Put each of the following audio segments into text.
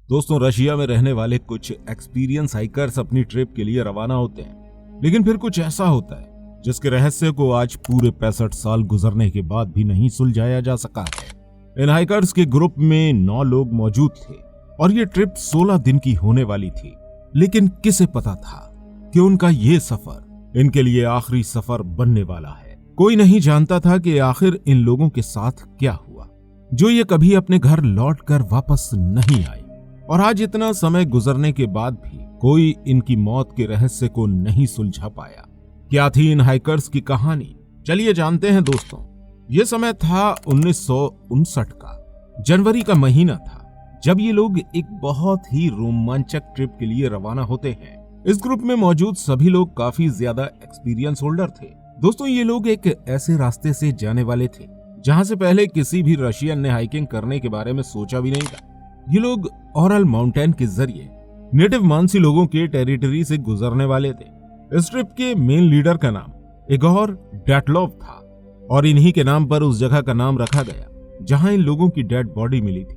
दोस्तों, रशिया में रहने वाले कुछ एक्सपीरियंस हाइकर्स अपनी ट्रिप के लिए रवाना होते हैं, लेकिन फिर कुछ ऐसा होता है जिसके रहस्य को आज पूरे 65 साल गुजरने के बाद भी नहीं सुलझाया जा सका है। इन हाइकर्स के ग्रुप में 9 लोग मौजूद थे और ये ट्रिप 16 दिन की होने वाली थी। लेकिन किसे पता था कि उनका ये सफर इनके लिए आखिरी सफर बनने वाला है। कोई नहीं जानता था कि आखिर इन लोगों के साथ क्या हुआ, जो ये कभी अपने घर लौटकर वापस नहीं आए। और आज इतना समय गुजरने के बाद भी कोई इनकी मौत के रहस्य को नहीं सुलझा पाया। क्या थी इन हाइकर्स की कहानी, चलिए जानते हैं दोस्तों। ये समय था 1959 का जनवरी का महीना था, जब ये लोग एक बहुत ही रोमांचक ट्रिप के लिए रवाना होते हैं। इस ग्रुप में मौजूद सभी लोग काफी ज्यादा एक्सपीरियंस होल्डर थे। दोस्तों, ये लोग एक ऐसे रास्ते से जाने वाले थे जहां से पहले किसी भी रशियन ने हाइकिंग करने के बारे में सोचा भी नहीं था। ये लोग ओरल माउंटेन के जरिए नेटिव मानसी लोगों के टेरिटरी से गुजरने वाले थे। इस ट्रिप के मेन लीडर का नाम इगोर डैटलोव था और इन्हीं के नाम पर उस जगह का नाम रखा गया जहां इन लोगों की डेड बॉडी मिली थी।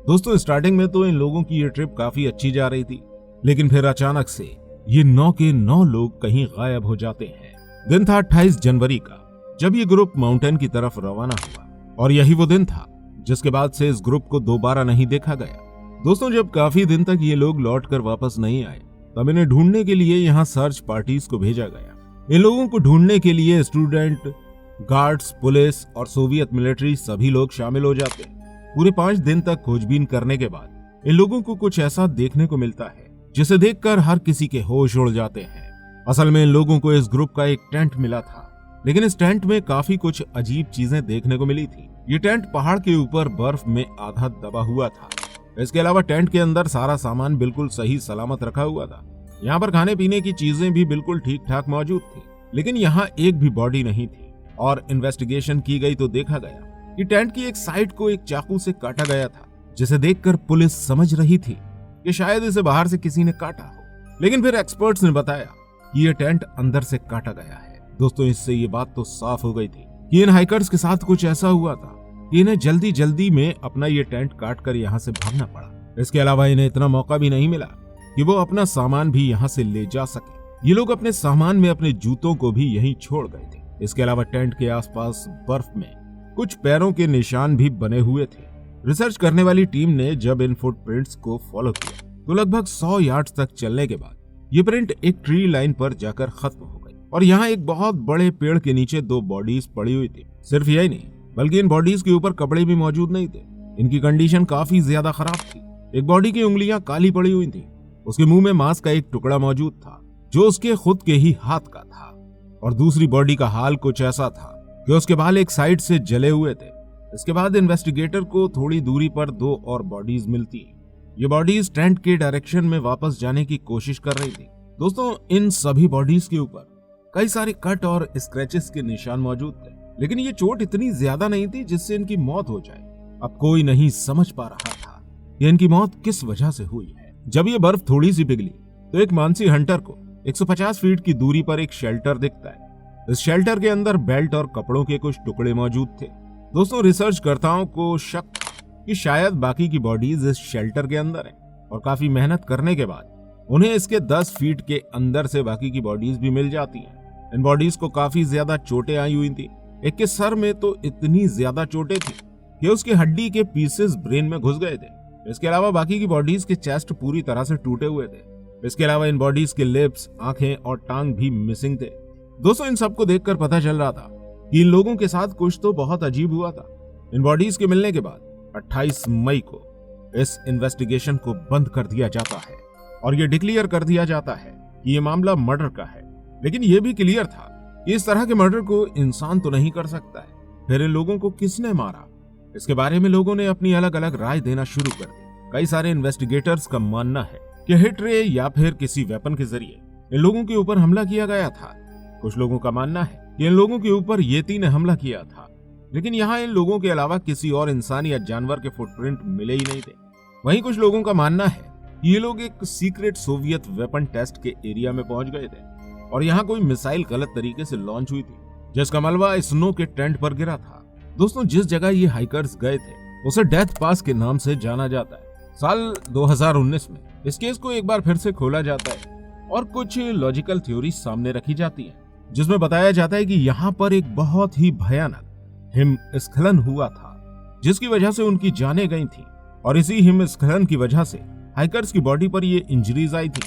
दोस्तों, स्टार्टिंग में तो इन लोगों की ये ट्रिप काफी अच्छी जा रही थी, लेकिन फिर अचानक से ये 9 के 9 लोग कहीं गायब हो जाते हैं। दिन था 28 जनवरी का, जब ये ग्रुप माउंटेन की तरफ रवाना हुआ और यही वो दिन था जिसके बाद से इस ग्रुप को दोबारा नहीं देखा गया। दोस्तों, जब काफी दिन तक ये लोग लौटकर वापस नहीं आए, तब इन्हें ढूंढने के लिए यहाँ सर्च पार्टीज को भेजा गया। इन लोगों को ढूंढने के लिए स्टूडेंट, गार्ड्स, पुलिस और सोवियत मिलिट्री सभी लोग शामिल हो जाते हैं। पूरे 5 दिन तक खोजबीन करने के बाद इन लोगों को कुछ ऐसा देखने को मिलता है जिसे देखकर हर किसी के होश उड़ जाते हैं। असल में इन लोगों को इस ग्रुप का एक टेंट मिला था, लेकिन इस टेंट में काफी कुछ अजीब चीजें देखने को मिली थी। ये टेंट पहाड़ के ऊपर बर्फ में आधा दबा हुआ था। इसके अलावा टेंट के अंदर सारा सामान बिल्कुल सही सलामत रखा हुआ था। यहाँ पर खाने पीने की चीजें भी बिल्कुल ठीक ठाक मौजूद थी, लेकिन यहाँ एक भी बॉडी नहीं थी। और इन्वेस्टिगेशन की गई तो देखा गया कि टेंट की एक साइड को एक चाकू से काटा गया था, जिसे देखकर पुलिस समझ रही थी कि शायद इसे बाहर से किसी ने काटा हो। लेकिन फिर एक्सपर्ट्स ने बताया कि यह टेंट अंदर से काटा गया है। दोस्तों, इससे ये बात तो साफ हो गई थी कि इन हाइकर्स के साथ कुछ ऐसा हुआ था कि इन्हें जल्दी जल्दी में अपना ये टेंट काट कर यहाँ से भागना पड़ा। इसके अलावा इन्हें इतना मौका भी नहीं मिला कि वो अपना सामान भी यहाँ से ले जा सके। ये लोग अपने सामान में अपने जूतों को भी यहीं छोड़ गए थे। इसके अलावा टेंट के आसपास बर्फ में कुछ पैरों के निशान भी बने हुए थे। रिसर्च करने वाली टीम ने जब इन फुटप्रिंट्स को फॉलो किया तो लगभग 100 यार्ड्स तक चलने के बाद ये प्रिंट एक ट्री लाइन पर जाकर खत्म हो गई और यहाँ एक बहुत बड़े पेड़ के नीचे 2 बॉडीज पड़ी हुई थी। सिर्फ यही नहीं, बल्कि इन बॉडीज के ऊपर कपड़े भी मौजूद नहीं थे। इनकी कंडीशन काफी ज्यादा खराब थी। एक बॉडी की उंगलियां काली पड़ी हुई थी, उसके मुंह में मांस का एक टुकड़ा मौजूद था जो उसके खुद के ही हाथ का था। और दूसरी बॉडी का हाल कुछ ऐसा था कि उसके बाल एक साइड से जले हुए थे। इसके बाद इन्वेस्टिगेटर को थोड़ी दूरी पर 2 और बॉडीज मिलती है। ये बॉडीज टेंट के डायरेक्शन में वापस जाने की कोशिश कर रही थी। दोस्तों, इन सभी बॉडीज के ऊपर कई सारे कट और स्क्रैचेस के निशान मौजूद थे, लेकिन ये चोट इतनी ज्यादा नहीं थी जिससे इनकी मौत हो जाए। अब कोई नहीं समझ पा रहा था कि इनकी मौत किस वजह से हुई है। जब ये बर्फ थोड़ी सी पिघली तो एक मानसी हंटर को 150 फीट की दूरी पर एक शेल्टर दिखता है। इस शेल्टर के अंदर बेल्ट और कपड़ों के कुछ टुकड़े मौजूद थे। दोस्तों, रिसर्चकर्ताओं को शक था कि शायद बाकी की बॉडीज इस शेल्टर के अंदर हैं और काफी मेहनत करने के बाद उन्हें इसके 10 फीट के अंदर से बाकी की बॉडीज भी मिल जाती हैं। इन बॉडीज को काफी ज्यादा चोटें आई हुई थी। एक के सर में तो इतनी ज्यादा चोटें थी कि उसकी हड्डी के पीसेस ब्रेन में घुस गए थे। इसके अलावा बाकी की बॉडीज के चेस्ट पूरी तरह से टूटे हुए थे। इसके अलावा इन बॉडीज के लिप्स, आंखें और टांग भी मिसिंग थे। दोस्तों, इन सबको देखकर पता चल रहा था कि इन लोगों के साथ कुछ तो बहुत अजीब हुआ था। इन बॉडीज के मिलने के बाद 28 मई को इस इन्वेस्टिगेशन को बंद कर दिया जाता है और ये डिक्लेयर कर दिया जाता है कि ये मामला मर्डर का है। लेकिन ये भी क्लियर था कि इस तरह के मर्डर को इंसान तो नहीं कर सकता है। फिर इन लोगों को किसने मारा, इसके बारे में लोगों ने अपनी अलग अलग राय देना शुरू कर दी। कई सारे इन्वेस्टिगेटर्स का मानना है कि हिट रे या फिर किसी वेपन के जरिए इन लोगों के ऊपर हमला किया गया था। कुछ लोगों का मानना है कि इन लोगों के ऊपर येती ने हमला किया था, लेकिन यहाँ इन लोगों के अलावा किसी और इंसान या जानवर के फुटप्रिंट मिले ही नहीं थे। वहीं कुछ लोगों का मानना है कि ये लोग एक सीक्रेट सोवियत वेपन टेस्ट के एरिया में पहुंच गए थे और यहाँ कोई मिसाइल गलत तरीके से लॉन्च हुई थी, जिसका मलबा स्नो के टेंट पर गिरा था। दोस्तों, जिस जगह ये हाइकर्स गए थे उसे डेथ पास के नाम से जाना जाता है। साल 2019 में इस केस को एक बार फिर से खोला जाता है और कुछ लॉजिकल थ्योरी सामने रखी जाती है, जिसमें बताया जाता है कि यहाँ पर एक बहुत ही भयानक हिमस्खलन हुआ था, जिसकी वजह से उनकी जानें गई थी और इसी हिमस्खलन की वजह से हाइकर्स की बॉडी पर ये इंजरीज आई थी।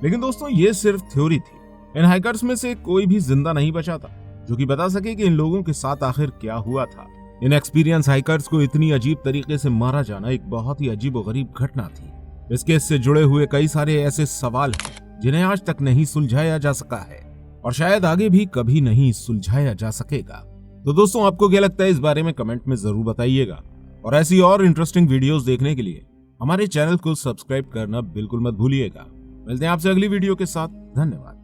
लेकिन दोस्तों, ये सिर्फ थ्योरी थी। इन हाइकर्स में से कोई भी जिंदा नहीं बचा था जो कि बता सके कि इन लोगों के साथ आखिर क्या हुआ था। इन एक्सपीरियंस हाइकर्स को इतनी अजीब तरीके से मारा जाना एक बहुत ही अजीबोगरीब घटना थी। इस केस से जुड़े हुए कई सारे ऐसे सवाल हैं जिन्हें आज तक नहीं सुलझाया जा सका है और शायद आगे भी कभी नहीं सुलझाया जा सकेगा। तो दोस्तों, आपको क्या लगता है इस बारे में कमेंट में जरूर बताइएगा और ऐसी और इंटरेस्टिंग वीडियोस देखने के लिए हमारे चैनल को सब्सक्राइब करना बिल्कुल मत भूलिएगा। मिलते हैं आपसे अगली वीडियो के साथ। धन्यवाद।